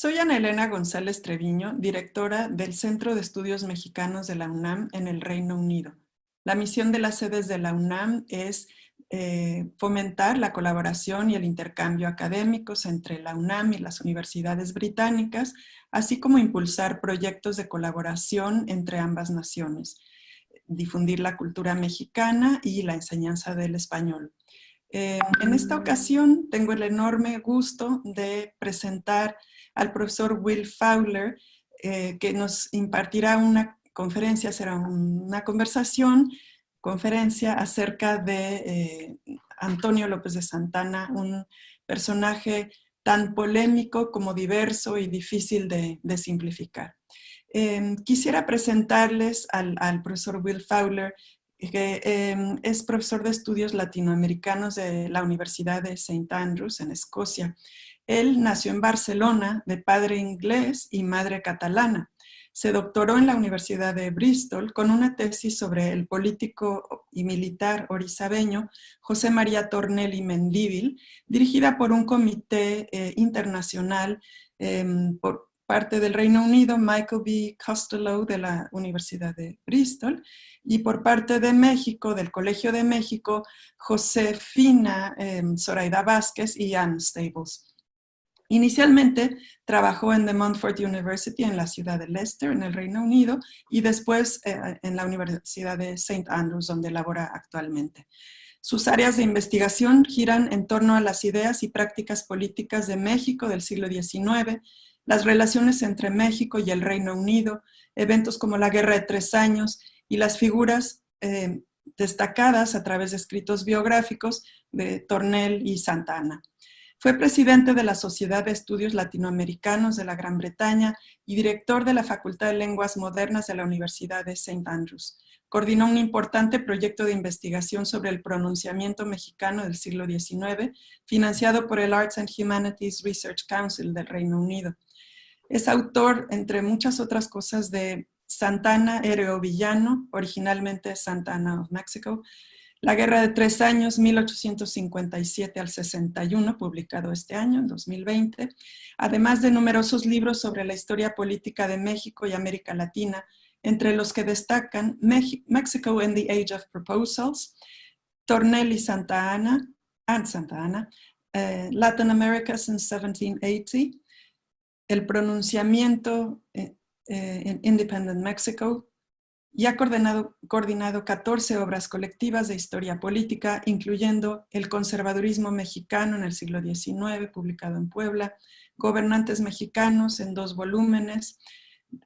Soy Ana Elena González Treviño, directora del Centro de Estudios Mexicanos de la UNAM en el Reino Unido. La misión de las sedes de la UNAM es fomentar la colaboración y el intercambio académicos entre la UNAM y las universidades británicas, así como impulsar proyectos de colaboración entre ambas naciones, difundir la cultura mexicana y la enseñanza del español. En esta ocasión tengo el enorme gusto de presentar al profesor Will Fowler, que nos impartirá una conferencia, será una conferencia acerca de Antonio López de Santana, un personaje tan polémico como diverso y difícil de simplificar. Quisiera presentarles al profesor Will Fowler, que es profesor de estudios latinoamericanos de la Universidad de St. Andrews en Escocia. Él nació en Barcelona, de padre inglés y madre catalana. Se doctoró en la Universidad de Bristol con una tesis sobre el político y militar orizabeño José María Tornelli Mendívil, dirigida por un comité internacional por parte del Reino Unido, Michael B. Costello de la Universidad de Bristol, y por parte de México, del Colegio de México, Josefina Zoraida Vázquez y Anne Stables. Inicialmente trabajó en The Montfort University en la ciudad de Leicester, en el Reino Unido, y después en la Universidad de St. Andrews, donde labora actualmente. Sus áreas de investigación giran en torno a las ideas y prácticas políticas de México del siglo XIX, las relaciones entre México y el Reino Unido, eventos como la Guerra de 3 Años y las figuras destacadas a través de escritos biográficos de Tornel y Santa Anna. Fue presidente de la Sociedad de Estudios Latinoamericanos de la Gran Bretaña y director de la Facultad de Lenguas Modernas de la Universidad de St. Andrews. Coordinó un importante proyecto de investigación sobre el pronunciamiento mexicano del siglo XIX, financiado por el Arts and Humanities Research Council del Reino Unido. Es autor, entre muchas otras cosas, de Santa Anna, héroe o villano, originalmente Santa Anna of Mexico, La Guerra de 3 Años, 1857 al 61, publicado este año, en 2020, además de numerosos libros sobre la historia política de México y América Latina, entre los que destacan Mexico in the Age of Proposals, Tornel y Santa Anna, Latin America since 1780, El pronunciamiento en Independent Mexico, y ha coordinado 14 obras colectivas de historia política, incluyendo El conservadurismo mexicano en el siglo XIX, publicado en Puebla, Gobernantes mexicanos en 2 volúmenes,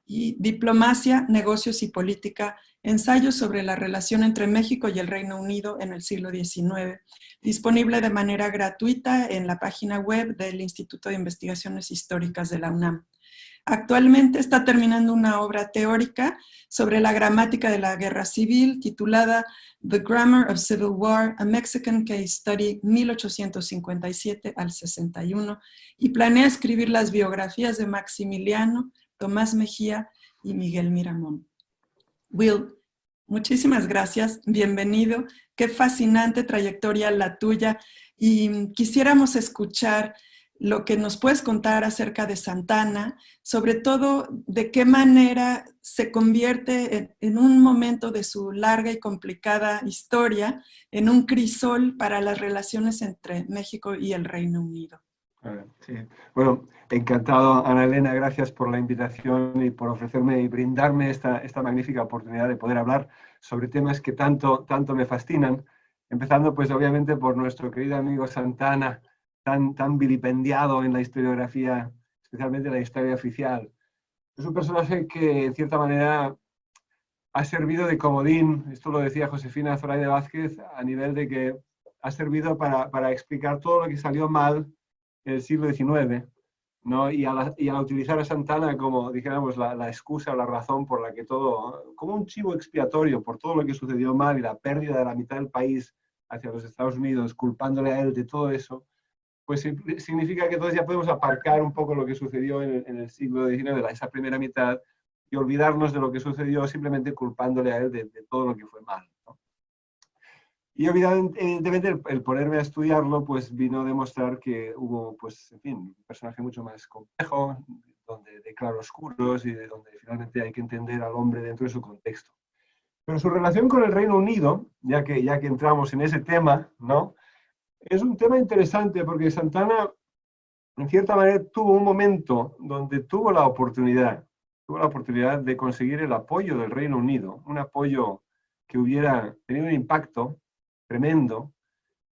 y Diplomacia, negocios y política, ensayos sobre la relación entre México y el Reino Unido en el siglo XIX, disponible de manera gratuita en la página web del Instituto de Investigaciones Históricas de la UNAM. Actualmente está terminando una obra teórica sobre la gramática de la guerra civil titulada The Grammar of Civil War, a Mexican Case Study 1857 al 61, y planea escribir las biografías de Maximiliano, Tomás Mejía y Miguel Miramón. Will, muchísimas gracias, bienvenido, qué fascinante trayectoria la tuya, y quisiéramos escuchar lo que nos puedes contar acerca de Santa Anna, sobre todo de qué manera se convierte en un momento de su larga y complicada historia en un crisol para las relaciones entre México y el Reino Unido. Sí. Bueno, encantado, Ana Elena, gracias por la invitación y por ofrecerme y brindarme esta magnífica oportunidad de poder hablar sobre temas que tanto me fascinan, empezando pues obviamente por nuestro querido amigo Santa Anna, tan vilipendiado en la historiografía, especialmente en la historia oficial. Es un personaje que, en cierta manera, ha servido de comodín, esto lo decía Josefina Zoraida Vázquez, a nivel de que ha servido para explicar todo lo que salió mal en el siglo XIX, ¿no? Y al utilizar a Santa Anna como, dijéramos, la excusa o la razón por la que todo, como un chivo expiatorio por todo lo que sucedió mal y la pérdida de la mitad del país hacia los Estados Unidos, culpándole a él de todo eso, pues significa que entonces ya podemos aparcar un poco lo que sucedió en el siglo XIX, esa primera mitad, y olvidarnos de lo que sucedió simplemente culpándole a él de todo lo que fue mal, ¿no? Y evidentemente el ponerme a estudiarlo pues vino a demostrar que hubo, pues, en fin, un personaje mucho más complejo, donde de claroscuros y de donde finalmente hay que entender al hombre dentro de su contexto. Pero su relación con el Reino Unido, ya que entramos en ese tema, ¿no? Es un tema interesante porque Santana, en cierta manera, tuvo un momento donde tuvo la oportunidad de conseguir el apoyo del Reino Unido, un apoyo que hubiera tenido un impacto tremendo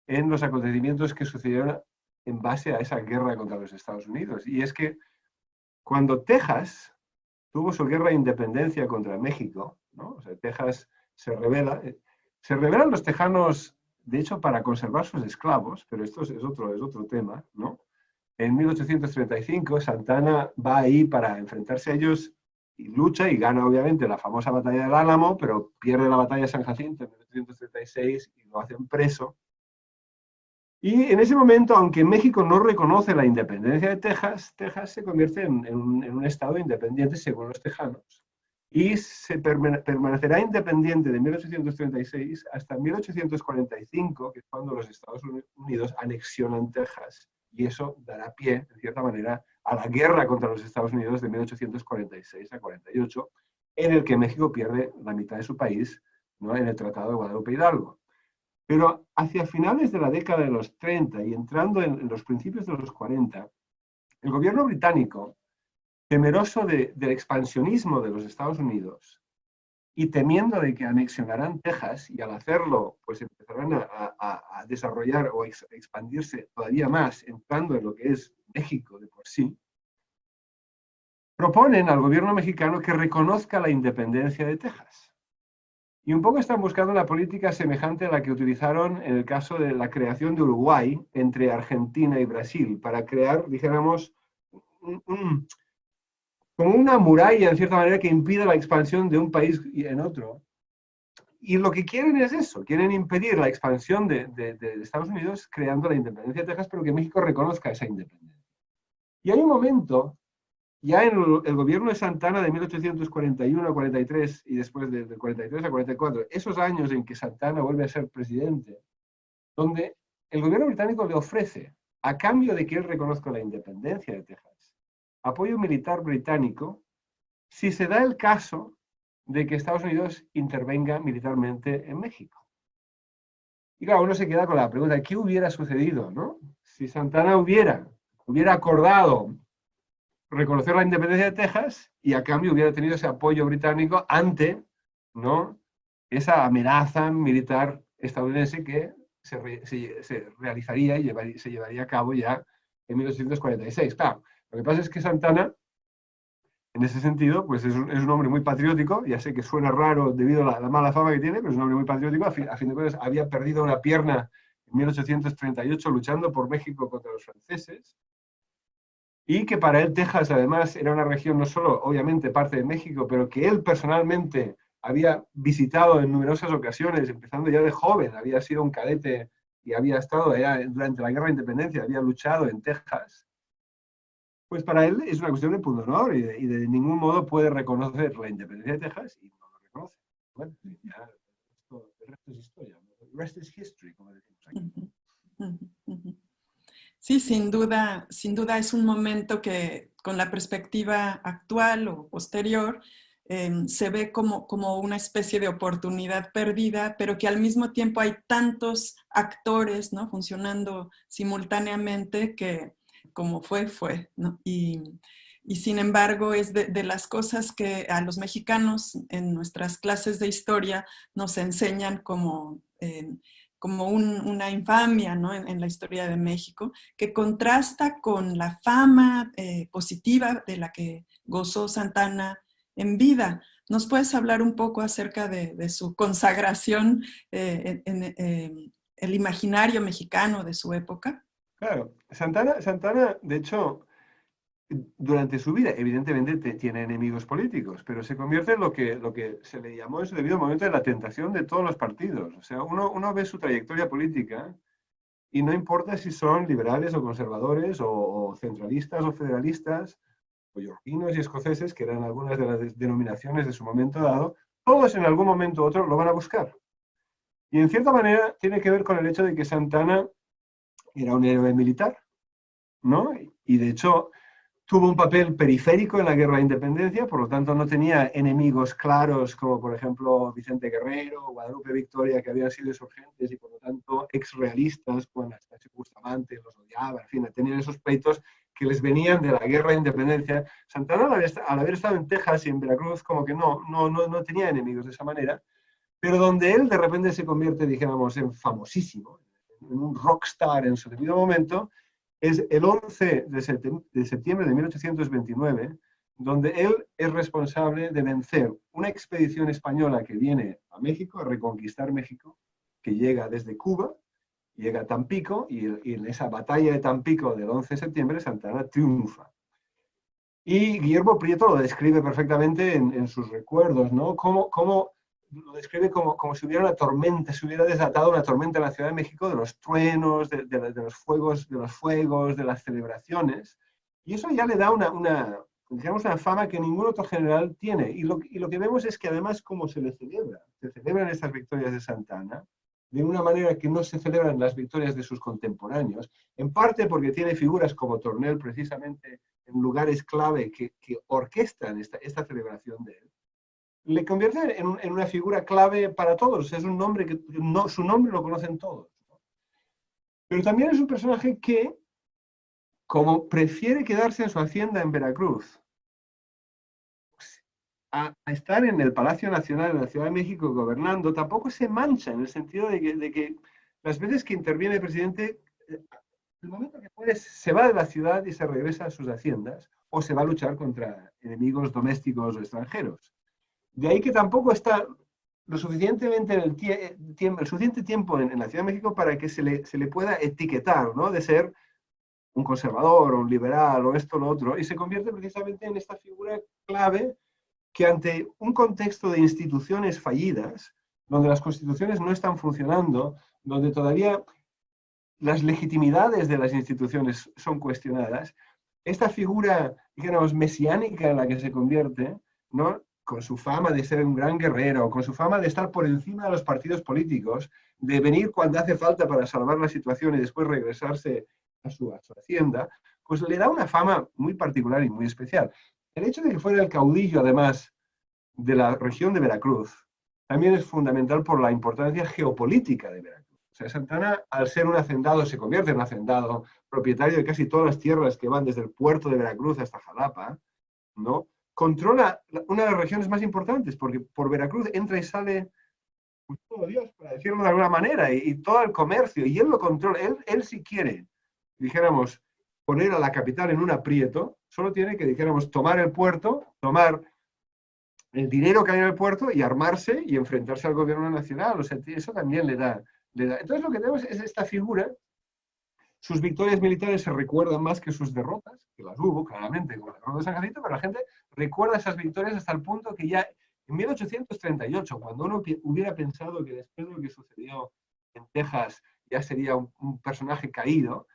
en los acontecimientos que sucedieron en base a esa guerra contra los Estados Unidos. Y es que cuando Texas tuvo su guerra de independencia contra México, ¿no? O sea, Texas se rebelan los tejanos, de hecho, para conservar sus esclavos, pero esto es otro tema, ¿no? En 1835 Santana va ahí para enfrentarse a ellos y lucha y gana obviamente la famosa batalla del Álamo, pero pierde la batalla de San Jacinto en 1836 y lo hacen preso. Y en ese momento, aunque México no reconoce la independencia de Texas, Texas se convierte en un estado independiente según los tejanos. Y permanecerá independiente de 1836 hasta 1845, que es cuando los Estados Unidos anexionan Texas. Y eso dará pie, de cierta manera, a la guerra contra los Estados Unidos de 1846 a 48, en el que México pierde la mitad de su país, ¿no? En el Tratado de Guadalupe Hidalgo. Pero hacia finales de la década de los 30 y entrando en los principios de los 40, el gobierno británico, temeroso del expansionismo de los Estados Unidos y temiendo de que anexionarán Texas, y al hacerlo pues empezarán a desarrollar o expandirse todavía más, entrando en lo que es México de por sí, proponen al gobierno mexicano que reconozca la independencia de Texas. Y un poco están buscando una política semejante a la que utilizaron en el caso de la creación de Uruguay entre Argentina y Brasil, para crear, dijéramos, como una muralla, en cierta manera, que impida la expansión de un país en otro. Y lo que quieren es eso, quieren impedir la expansión de Estados Unidos creando la independencia de Texas, pero que México reconozca esa independencia. Y hay un momento, ya en el gobierno de Santana de 1841 a 43 y después de 43 a 44, esos años en que Santana vuelve a ser presidente, donde el gobierno británico le ofrece, a cambio de que él reconozca la independencia de Texas, apoyo militar británico si se da el caso de que Estados Unidos intervenga militarmente en México. Y claro, uno se queda con la pregunta, ¿qué hubiera sucedido, no? Si Santana hubiera acordado reconocer la independencia de Texas y a cambio hubiera tenido ese apoyo británico ante, ¿no?, esa amenaza militar estadounidense que se realizaría y se llevaría a cabo ya en 1846. Claro, lo que pasa es que Santana, en ese sentido, pues es un hombre muy patriótico. Ya sé que suena raro debido a la mala fama que tiene, pero es un hombre muy patriótico. A fin de cuentas, había perdido una pierna en 1838 luchando por México contra los franceses. Y que para él Texas, además, era una región no solo, obviamente, parte de México, pero que él personalmente había visitado en numerosas ocasiones, empezando ya de joven, había sido un cadete y había estado allá durante la Guerra de Independencia, había luchado en Texas. Pues para él es una cuestión de pundonor y de ningún modo puede reconocer la independencia de Texas y no lo reconoce. Bueno, ya, el resto es historia, el rest is history, como decimos aquí. Sí, sin duda es un momento que con la perspectiva actual o posterior se ve como una especie de oportunidad perdida, pero que al mismo tiempo hay tantos actores, ¿no?, funcionando simultáneamente que como fue, ¿no? Y sin embargo es de las cosas que a los mexicanos en nuestras clases de historia nos enseñan como una infamia, ¿no?, en la historia de México, que contrasta con la fama positiva de la que gozó Santana en vida. ¿Nos puedes hablar un poco acerca de su consagración en el imaginario mexicano de su época? Claro, Santana, de hecho, durante su vida, evidentemente tiene enemigos políticos, pero se convierte en lo que se le llamó en su debido momento de la tentación de todos los partidos. O sea, uno ve su trayectoria política y no importa si son liberales o conservadores o centralistas o federalistas, o yorquinos y escoceses, que eran algunas de las denominaciones de su momento dado, todos en algún momento u otro lo van a buscar. Y en cierta manera tiene que ver con el hecho de que Santa Anna era un héroe militar, ¿no? Y de hecho tuvo un papel periférico en la guerra de independencia, por lo tanto no tenía enemigos claros como por ejemplo Vicente Guerrero o Guadalupe Victoria, que habían sido insurgentes y por lo tanto exrealistas, cuando hasta Bustamante los odiaba, en fin, tenían esos pleitos que les venían de la guerra de independencia. Santa Anna, al haber estado en Texas y en Veracruz, como que no tenía enemigos de esa manera, pero donde él de repente se convierte, dijéramos, en famosísimo, en un rockstar en su debido momento, es el 11 de septiembre de 1829, donde él es responsable de vencer una expedición española que viene a México, a reconquistar México, que llega desde Cuba, llega a Tampico, y en esa batalla de Tampico del 11 de septiembre, Santa Anna triunfa. Y Guillermo Prieto lo describe perfectamente en sus recuerdos, ¿no? Cómo lo describe como si hubiera una tormenta, se hubiera desatado una tormenta en la Ciudad de México de los truenos, de los fuegos, de las celebraciones. Y eso ya le da digamos, una fama que ningún otro general tiene. Y lo que vemos es que además cómo se le celebra. Se celebran estas victorias de Santa Anna de una manera que no se celebran las victorias de sus contemporáneos, en parte porque tiene figuras como Tornel precisamente en lugares clave que orquestan esta celebración de él, le convierte en una figura clave para todos. Es un nombre que su nombre lo conocen todos. Pero también es un personaje que, como prefiere quedarse en su hacienda en Veracruz, a estar en el Palacio Nacional en la Ciudad de México gobernando, tampoco se mancha en el sentido de que las veces que interviene el presidente, el momento que puede, se va de la ciudad y se regresa a sus haciendas, o se va a luchar contra enemigos domésticos o extranjeros. De ahí que tampoco está lo suficientemente el suficiente tiempo en la Ciudad de México para que se le pueda etiquetar, ¿no? De ser un conservador o un liberal o esto o lo otro, y se convierte precisamente en esta figura clave que ante un contexto de instituciones fallidas, donde las constituciones no están funcionando, donde todavía las legitimidades de las instituciones son cuestionadas, esta figura, digamos, mesiánica en la que se convierte, ¿no? Con su fama de ser un gran guerrero, con su fama de estar por encima de los partidos políticos, de venir cuando hace falta para salvar la situación y después regresarse a su hacienda, pues le da una fama muy particular y muy especial. El hecho de que fuera el caudillo, además, de la región de Veracruz, también es fundamental por la importancia geopolítica de Veracruz. O sea, Santa Anna, al ser un hacendado, se convierte en un hacendado, propietario de casi todas las tierras que van desde el puerto de Veracruz hasta Jalapa, ¿no? Controla una de las regiones más importantes, porque por Veracruz entra y sale, pues, todo Dios, para decirlo de alguna manera, y todo el comercio, y él lo controla. Él si quiere, dijéramos, poner a la capital en un aprieto, solo tiene que, dijéramos, tomar el puerto, tomar el dinero que hay en el puerto y armarse y enfrentarse al gobierno nacional. O sea, eso también le da. Entonces lo que tenemos es esta figura. Sus victorias militares se recuerdan más que sus derrotas, que las hubo claramente, como la derrota de San Jacinto, pero la gente recuerda esas victorias hasta el punto que ya en 1838, cuando uno hubiera pensado que después de lo que sucedió en Texas ya sería un personaje caído,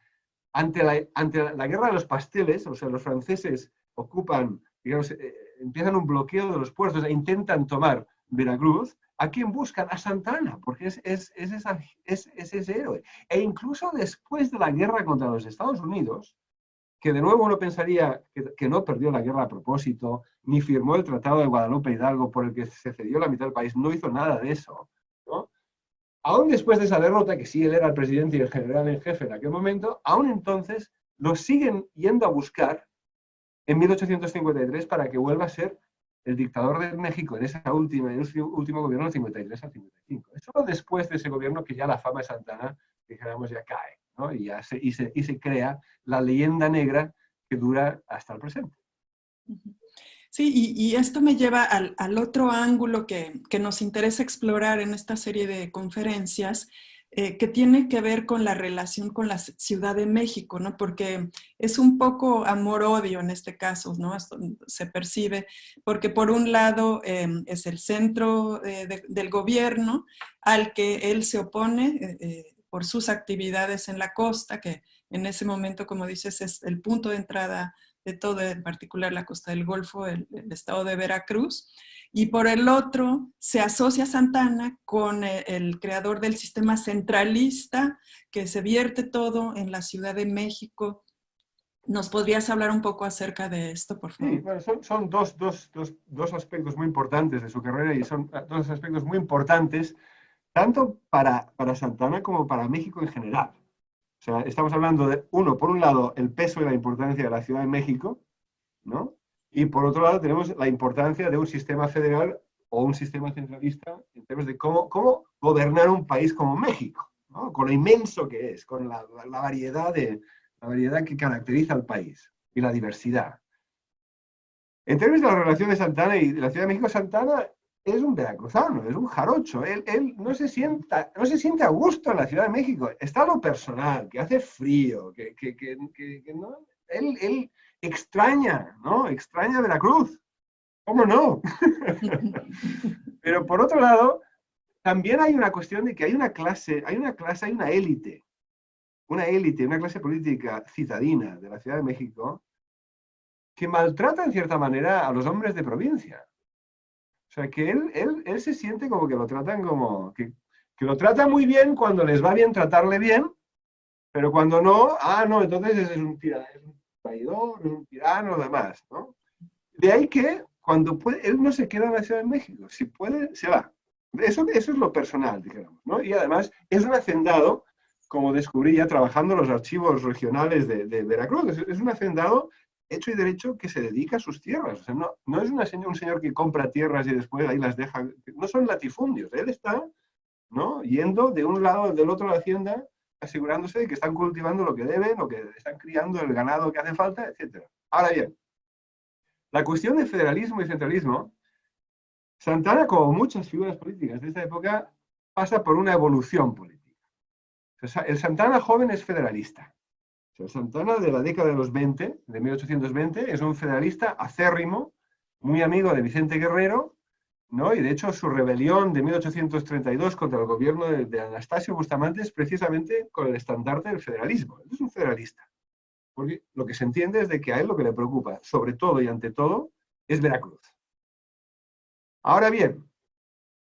ante la guerra de los pasteles, o sea, los franceses ocupan, digamos, empiezan un bloqueo de los puertos e intentan tomar Veracruz. ¿A quién buscan? A Santa Anna, porque es ese héroe. E incluso después de la guerra contra los Estados Unidos, que de nuevo uno pensaría que no perdió la guerra a propósito, ni firmó el Tratado de Guadalupe Hidalgo por el que se cedió la mitad del país, no hizo nada de eso, ¿no? Aún después de esa derrota, que sí él era el presidente y el general en jefe en aquel momento, aún entonces lo siguen yendo a buscar en 1853 para que vuelva a ser el dictador de México en ese último gobierno del 53 al 55. Es solo después de ese gobierno que ya la fama de Santa Anna, dijéramos, ya cae, ¿no? Y se crea la leyenda negra que dura hasta el presente. Sí, y esto me lleva al otro ángulo que nos interesa explorar en esta serie de conferencias, que tiene que ver con la relación con la Ciudad de México, ¿no? Porque es un poco amor-odio en este caso, ¿no? Esto se percibe, porque por un lado es el centro del gobierno al que él se opone por sus actividades en la costa, que en ese momento, como dices, es el punto de entrada de todo, en particular la costa del Golfo, el estado de Veracruz. y por el otro se asocia Santana con el creador del sistema centralista que se vierte todo en la Ciudad de México. ¿Nos podrías hablar un poco acerca de esto, por favor? Sí, bueno, son dos aspectos muy importantes de su carrera y son dos aspectos muy importantes tanto para Santana como para México en general. O sea, estamos hablando de, uno, por un lado, el peso y la importancia de la Ciudad de México, ¿no? Y por otro lado tenemos la importancia de un sistema federal o un sistema centralista en términos de cómo gobernar un país como México, ¿no? Con lo inmenso que es, con la variedad que caracteriza al país y la diversidad. En términos de la relación de Santana y de la Ciudad de México, Santana es un veracruzano, es un jarocho. Él no se siente a gusto en la Ciudad de México. Está lo personal, que hace frío, que no. Él extraña, ¿no? Extraña Veracruz. ¿Cómo no? Pero por otro lado, también hay una cuestión de que hay una élite, una clase política citadina de la Ciudad de México que maltrata en cierta manera a los hombres de provincia. O sea, que él se siente como que lo tratan como, que lo trata muy bien cuando les va bien tratarle bien, pero cuando no, no, entonces es un tirano, es un traidor, es un tirano, demás, ¿no? De ahí que cuando puede, él no se queda en la Ciudad de México, si puede, se va. Eso es lo personal, digamos, ¿no? Y además es un hacendado, como descubrí ya trabajando en los archivos regionales de Veracruz, es un hacendado hecho y derecho que se dedica a sus tierras. O sea, no es un señor que compra tierras y después ahí las deja. No son latifundios. Él está, ¿no?, yendo de un lado del otro de la hacienda, asegurándose de que están cultivando lo que deben, o que están criando el ganado que hace falta, etc. Ahora bien, la cuestión de federalismo y centralismo, Santana, como muchas figuras políticas de esta época, pasa por una evolución política. O sea, el Santana joven es federalista. O sea, Santana de la década de los 20, de 1820, es un federalista acérrimo, muy amigo de Vicente Guerrero, ¿no? Y de hecho su rebelión de 1832 contra el gobierno de Anastasio Bustamante es precisamente con el estandarte del federalismo. Él es un federalista, porque lo que se entiende es de que a él lo que le preocupa, sobre todo y ante todo, es Veracruz. Ahora bien,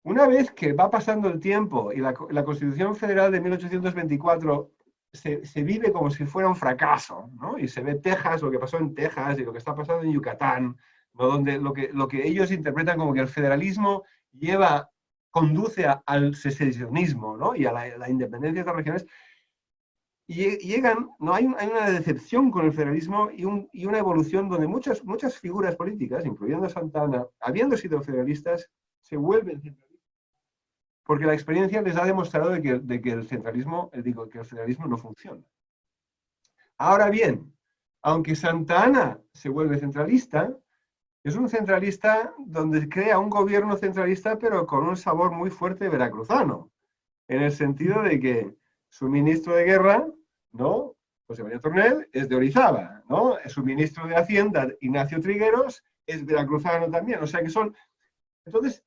una vez que va pasando el tiempo y la Constitución Federal de 1824 se vive como si fuera un fracaso, ¿no? Y se ve Texas, lo que pasó en Texas y lo que está pasando en Yucatán, ¿no? Donde lo que ellos interpretan como que el federalismo conduce al secesionismo, ¿no? Y a la independencia de estas regiones, y llegan, ¿no? Hay una decepción con el federalismo y una evolución donde muchas figuras políticas, incluyendo Santana, habiendo sido federalistas, se vuelven centralistas. Porque la experiencia les ha demostrado de que el federalismo no funciona. Ahora bien, aunque Santa Anna se vuelve centralista, es un centralista donde crea un gobierno centralista, pero con un sabor muy fuerte veracruzano, en el sentido de que su ministro de guerra, ¿no?, José María Tornel, es de Orizaba, ¿no? Su ministro de Hacienda, Ignacio Trigueros, es veracruzano también. O sea que son... Entonces,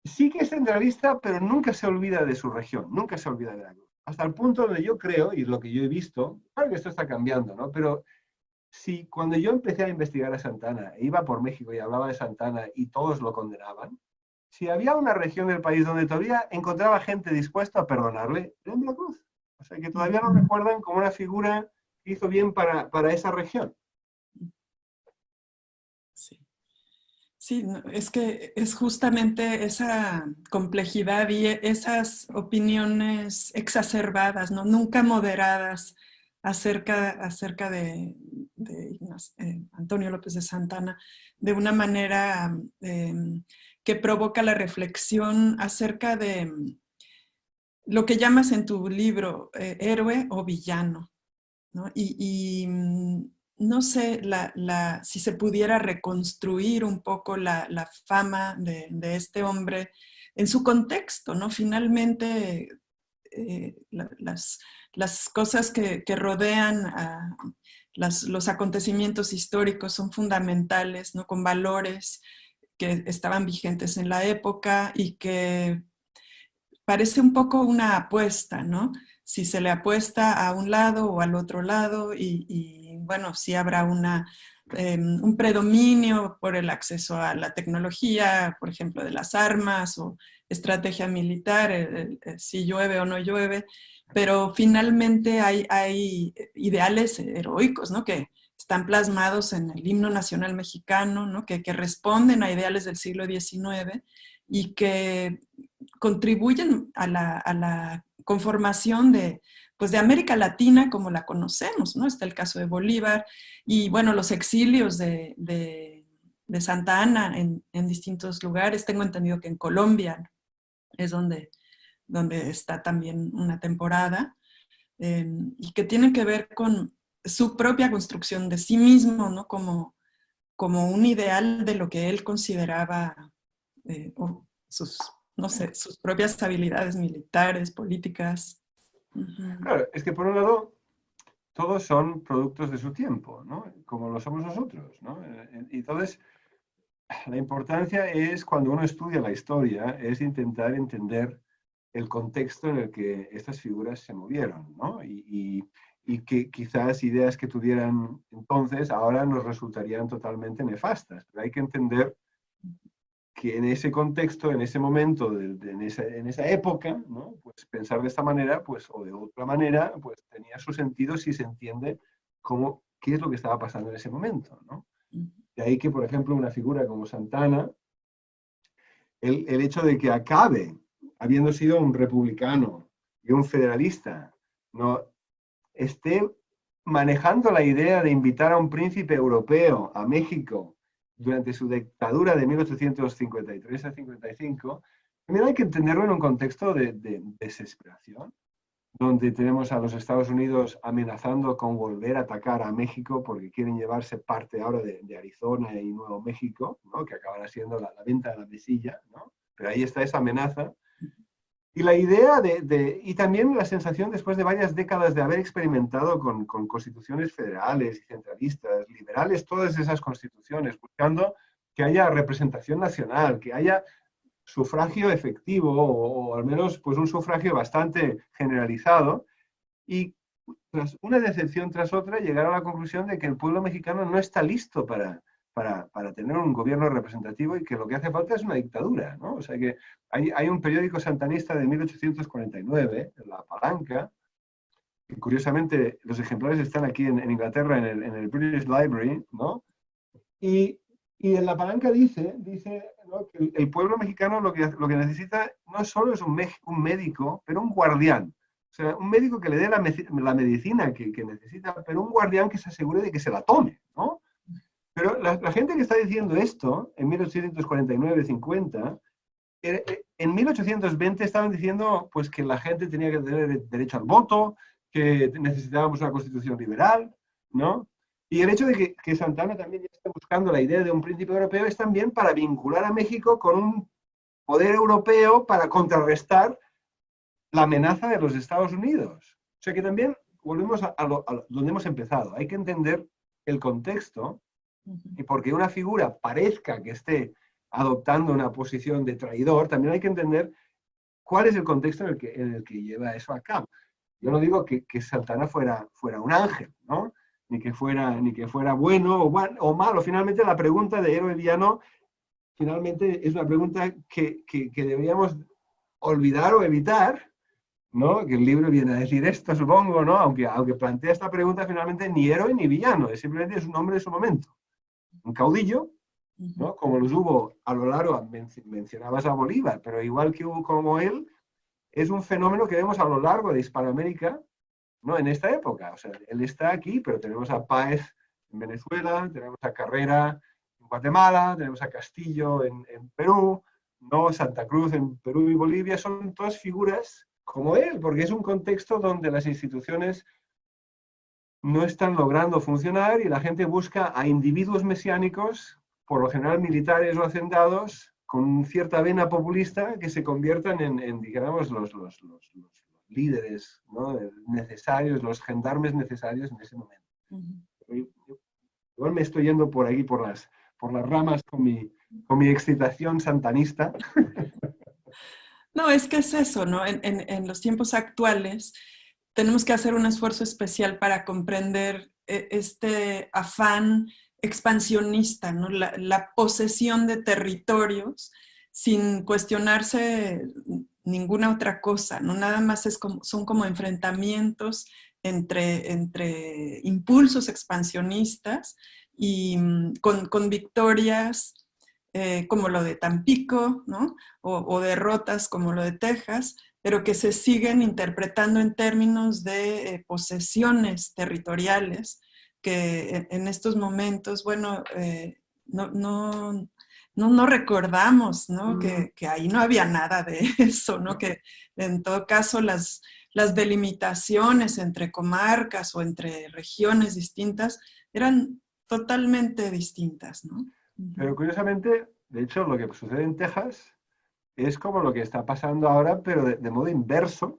sí que es centralista, pero nunca se olvida de su región, nunca se olvida de Veracruz. Hasta el punto donde yo creo, y lo que yo he visto, claro que esto está cambiando, ¿no? Pero si cuando yo empecé a investigar a Santana, iba por México y hablaba de Santana y todos lo condenaban, si había una región del país donde todavía encontraba gente dispuesta a perdonarle, era en Veracruz. O sea, que todavía lo recuerdan como una figura que hizo bien para esa región. Sí. Sí, es que es justamente esa complejidad y esas opiniones exacerbadas, ¿no? Nunca moderadas acerca de Antonio López de Santana, de una manera que provoca la reflexión acerca de lo que llamas en tu libro héroe o villano, ¿no? Y no sé si se pudiera reconstruir un poco la fama de este hombre en su contexto, ¿no? Finalmente, las cosas que rodean a los acontecimientos históricos son fundamentales, ¿no? Con valores que estaban vigentes en la época y que parece un poco una apuesta, ¿no? Si se le apuesta a un lado o al otro lado y bueno, sí habrá una un predominio por el acceso a la tecnología, por ejemplo, de las armas o estrategia militar, si llueve o no llueve, pero finalmente hay ideales heroicos, ¿no? Que están plasmados en el himno nacional mexicano, ¿no? Que responden a ideales del siglo XIX y que contribuyen a la conformación pues de América Latina como la conocemos, ¿no? Está el caso de Bolívar y, bueno, los exilios de Santa Anna en distintos lugares. Tengo entendido que en Colombia es donde está también una temporada, y que tienen que ver con su propia construcción de sí mismo, ¿no? Como un ideal de lo que él consideraba, o no sé, sus propias habilidades militares, políticas. Claro, es que por un lado, todos son productos de su tiempo, ¿no? Como lo somos nosotros, ¿no? Entonces, la importancia es, cuando uno estudia la historia, es intentar entender el contexto en el que estas figuras se movieron, ¿no? Y que quizás ideas que tuvieran entonces ahora nos resultarían totalmente nefastas. Pero hay que entender que en ese contexto, en ese momento, en esa época, ¿no? Pues pensar de esta manera, pues, o de otra manera, pues tenía su sentido si se entiende qué es lo que estaba pasando en ese momento, ¿no? De ahí que, por ejemplo, una figura como Santana, el hecho de que acabe habiendo sido un republicano y un federalista, no esté manejando la idea de invitar a un príncipe europeo a México durante su dictadura de 1853 a 55, también hay que entenderlo en un contexto de desesperación, donde tenemos a los Estados Unidos amenazando con volver a atacar a México porque quieren llevarse parte ahora de Arizona y Nuevo México, ¿no? Que acabará siendo la venta de la mesilla, ¿no? Pero ahí está esa amenaza. Y la idea y también la sensación, después de varias décadas de haber experimentado con constituciones federales y centralistas, liberales, todas esas constituciones, buscando que haya representación nacional, que haya sufragio efectivo o al menos pues un sufragio bastante generalizado, y tras una decepción tras otra llegar a la conclusión de que el pueblo mexicano no está listo para tener un gobierno representativo y que lo que hace falta es una dictadura, ¿no? O sea que hay un periódico santanista de 1849, La Palanca, que curiosamente los ejemplares están aquí en Inglaterra, en el British Library, ¿no? Y en La Palanca dice, ¿no? Que el pueblo mexicano lo que necesita no solo es un médico, pero un guardián. O sea, un médico que le dé la medicina que necesita, pero un guardián que se asegure de que se la tome, ¿no? Pero la gente que está diciendo esto, en 1849-50, en 1820 estaban diciendo pues, que la gente tenía que tener derecho al voto, que necesitábamos una constitución liberal, ¿no? Y el hecho de que Santana también ya esté buscando la idea de un príncipe europeo es también para vincular a México con un poder europeo para contrarrestar la amenaza de los Estados Unidos. O sea que también volvemos a donde hemos empezado. Hay que entender el contexto, y porque una figura parezca que esté adoptando una posición de traidor, también hay que entender cuál es el contexto en el que lleva eso a cabo. Yo no digo que Santana fuera un ángel, ¿no? Ni que fuera bueno o malo. Finalmente, la pregunta de héroe villano finalmente es una pregunta que deberíamos olvidar o evitar, ¿no? Que el libro viene a decir esto, supongo, ¿no? Aunque plantea esta pregunta, finalmente ni héroe ni villano, simplemente es un hombre de su momento. Un caudillo, ¿no? Como los hubo a lo largo, mencionabas a Bolívar, pero igual que hubo como él, es un fenómeno que vemos a lo largo de Hispanoamérica, ¿no? En esta época. O sea, él está aquí, pero tenemos a Páez en Venezuela, tenemos a Carrera en Guatemala, tenemos a Castillo en Perú, ¿no? Santa Cruz en Perú y Bolivia, son todas figuras como él, porque es un contexto donde las instituciones no están logrando funcionar y la gente busca a individuos mesiánicos, por lo general militares o hacendados, con cierta vena populista, que se conviertan en digamos, los líderes, ¿no? Necesarios, los gendarmes necesarios en ese momento. Igual me estoy yendo por aquí, por las ramas con mi excitación santanista. No, es que es eso, ¿no? En los tiempos actuales tenemos que hacer un esfuerzo especial para comprender este afán expansionista, ¿no? La posesión de territorios sin cuestionarse ninguna otra cosa, ¿no? Nada más son como enfrentamientos entre impulsos expansionistas y con victorias como lo de Tampico, ¿no? O derrotas como lo de Texas, pero que se siguen interpretando en términos de posesiones territoriales, que en estos momentos, bueno, no recordamos, ¿no? Que ahí no había nada de eso, ¿no? Que en todo caso las delimitaciones entre comarcas o entre regiones distintas eran totalmente distintas, ¿no? Pero curiosamente, de hecho, lo que sucede en Texas es como lo que está pasando ahora, pero de modo inverso,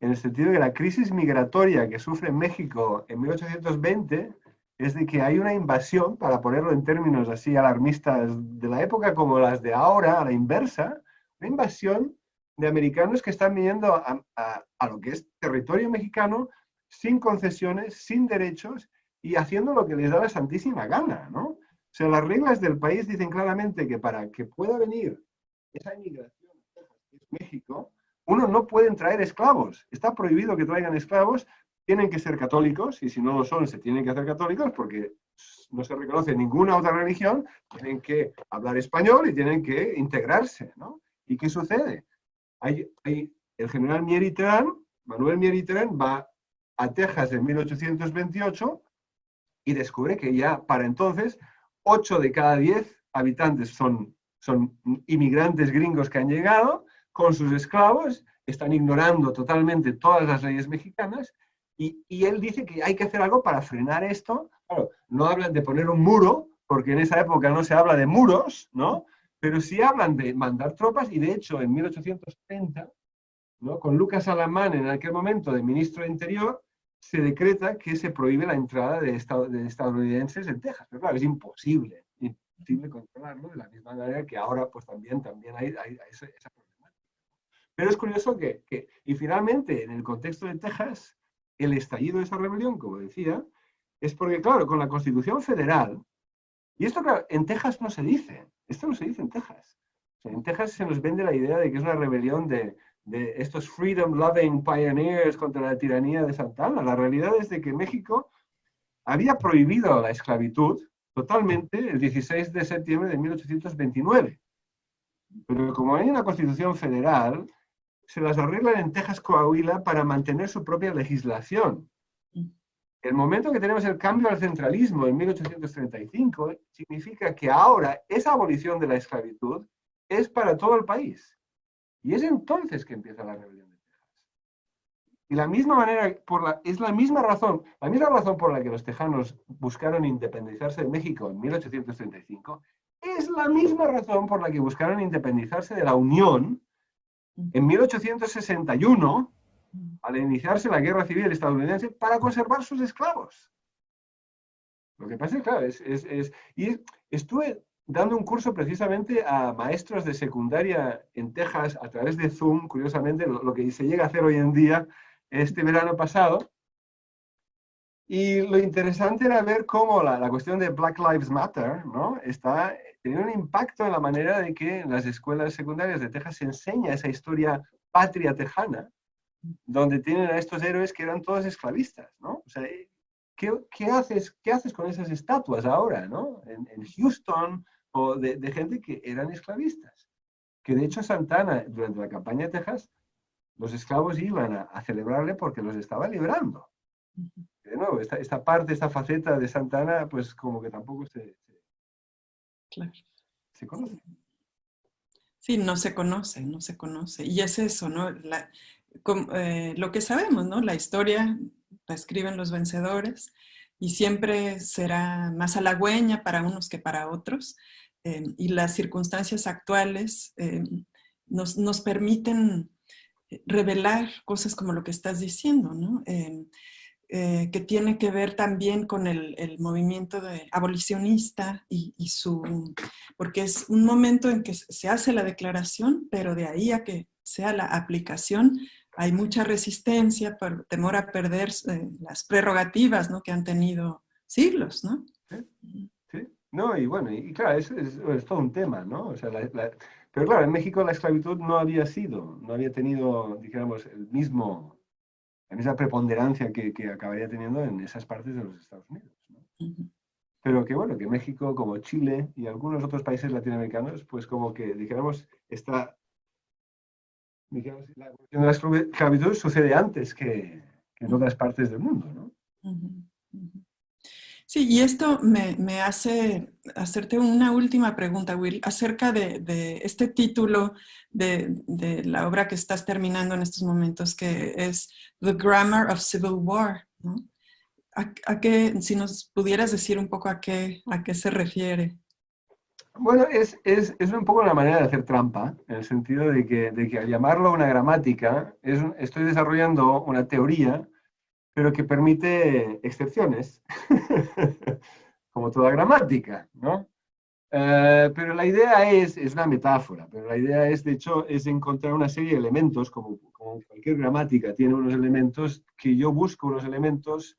en el sentido de que la crisis migratoria que sufre México en 1820 es de que hay una invasión, para ponerlo en términos así alarmistas de la época como las de ahora, a la inversa, una invasión de americanos que están viniendo a lo que es territorio mexicano sin concesiones, sin derechos y haciendo lo que les da la santísima gana, ¿no? O sea, las reglas del país dicen claramente que para que pueda venir esa inmigración a México, uno no pueden traer esclavos. Está prohibido que traigan esclavos, tienen que ser católicos, y si no lo son, se tienen que hacer católicos porque no se reconoce ninguna otra religión, tienen que hablar español y tienen que integrarse, ¿no? ¿Y qué sucede? El general Mier y Terán, Manuel Mier y Terán, va a Texas en 1828 y descubre que ya para entonces 8 de cada 10 habitantes son inmigrantes gringos que han llegado con sus esclavos, están ignorando totalmente todas las leyes mexicanas, y él dice que hay que hacer algo para frenar esto. Claro, no hablan de poner un muro, porque en esa época no se habla de muros, ¿no? Pero sí hablan de mandar tropas, y de hecho en 1830, ¿no? Con Lucas Alamán en aquel momento de ministro de Interior, se decreta que se prohíbe la entrada de estadounidenses en Texas. Pero claro, es imposible controlarlo, de la misma manera que ahora pues también hay esa problemática. Pero es curioso y finalmente, en el contexto de Texas, el estallido de esa rebelión, como decía, es porque, claro, con la Constitución Federal, y esto, claro, en Texas no se dice, esto no se dice en Texas. O sea, en Texas se nos vende la idea de que es una rebelión de estos freedom-loving pioneers contra la tiranía de Santa Anna. La realidad es de que México había prohibido la esclavitud totalmente el 16 de septiembre de 1829. Pero como hay una Constitución Federal, se las arreglan en Texas, Coahuila, para mantener su propia legislación. El momento que tenemos el cambio al centralismo en 1835 significa que ahora esa abolición de la esclavitud es para todo el país. Y es entonces que empieza la rebelión de Texas. Y la misma manera, es la misma razón por la que los tejanos buscaron independizarse de México en 1835, es la misma razón por la que buscaron independizarse de la Unión en 1861, al iniciarse la Guerra Civil estadounidense, para conservar sus esclavos. Lo que pasa es, claro, y estuve dando un curso precisamente a maestros de secundaria en Texas a través de Zoom, curiosamente, lo que se llega a hacer hoy en día, este verano pasado. Y lo interesante era ver cómo la cuestión de Black Lives Matter, ¿no? Está teniendo un impacto en la manera de que en las escuelas secundarias de Texas se enseña esa historia patria tejana, donde tienen a estos héroes que eran todos esclavistas, ¿no? O sea, ¿qué haces con esas estatuas ahora, ¿no? En Houston, o de gente que eran esclavistas. Que de hecho Santana, durante la campaña de Texas, los esclavos iban a celebrarle porque los estaba librando. De nuevo, esta parte, esta faceta de Santana, pues como que tampoco claro. se conoce. Sí, no se conoce. Y es eso, ¿no? Lo que sabemos, ¿no? La historia la escriben los vencedores y siempre será más halagüeña para unos que para otros. Y las circunstancias actuales nos permiten revelar cosas como lo que estás diciendo, ¿no? Que tiene que ver también con el movimiento abolicionista porque es un momento en que se hace la declaración, pero de ahí a que sea la aplicación hay mucha resistencia por temor a perder las prerrogativas, ¿no? Que han tenido siglos, ¿no? Sí, no, y bueno, y claro, es todo un tema, ¿no? O sea, pero claro, en México la esclavitud no había tenido, digamos, la misma preponderancia que acabaría teniendo en esas partes de los Estados Unidos, ¿no? Pero que bueno, que México, como Chile y algunos otros países latinoamericanos, pues como que, dijéramos, digamos, la evolución de la esclavitud sucede antes que en otras partes del mundo, ¿no? Sí, y esto me hace hacerte una última pregunta, Will, acerca de este título de la obra que estás terminando en estos momentos, que es The Grammar of Civil War, ¿no? Si nos pudieras decir un poco a qué se refiere. Bueno, es un poco la manera de hacer trampa, en el sentido de que al llamarlo una gramática, estoy desarrollando una teoría, pero que permite excepciones, como toda gramática, ¿no? Pero la idea es una metáfora, pero la idea es, de hecho, es encontrar una serie de elementos, como cualquier gramática tiene unos elementos, que yo busco unos elementos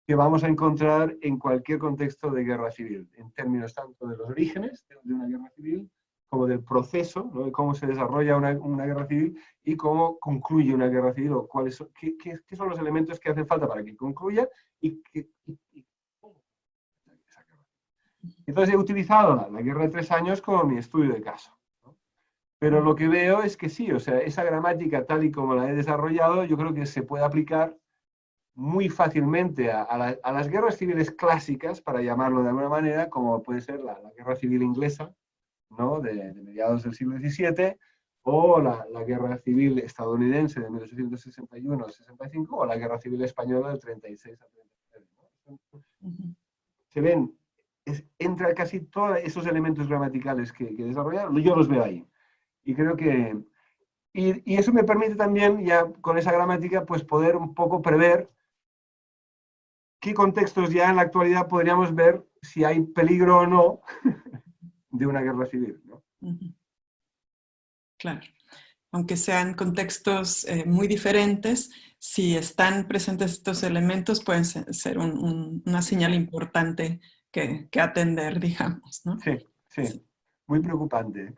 que vamos a encontrar en cualquier contexto de guerra civil, en términos tanto de los orígenes de una guerra civil, como del proceso, ¿no? De cómo se desarrolla una guerra civil y cómo concluye una guerra civil, o qué son los elementos que hacen falta para que concluya y entonces he utilizado la guerra de 3 años como mi estudio de caso, ¿no? Pero lo que veo es que sí, o sea, esa gramática tal y como la he desarrollado, yo creo que se puede aplicar muy fácilmente a las guerras civiles clásicas, para llamarlo de alguna manera, como puede ser la guerra civil inglesa, ¿no? de mediados del siglo XVII, o la guerra civil estadounidense de 1861 al 65, o la guerra civil española del 36 al 39, ¿no? Se ven, entra casi todos esos elementos gramaticales que desarrollaron, yo los veo ahí. Y creo que, y eso me permite también, ya con esa gramática, pues poder un poco prever qué contextos ya en la actualidad podríamos ver si hay peligro o no de una guerra civil, ¿no? Claro. Aunque sean contextos muy diferentes, si están presentes estos elementos, pueden ser una señal importante que atender, digamos, ¿no? Sí, sí. Muy preocupante.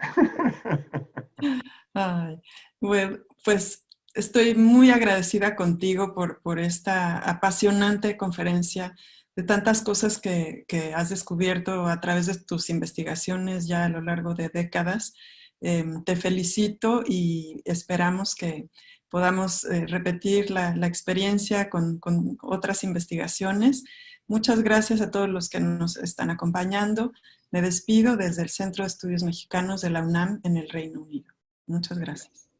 Ay, bueno, pues estoy muy agradecida contigo por esta apasionante conferencia, de tantas cosas que has descubierto a través de tus investigaciones ya a lo largo de décadas. Te felicito y esperamos que podamos repetir la experiencia con otras investigaciones. Muchas gracias a todos los que nos están acompañando. Me despido desde el Centro de Estudios Mexicanos de la UNAM en el Reino Unido. Muchas gracias.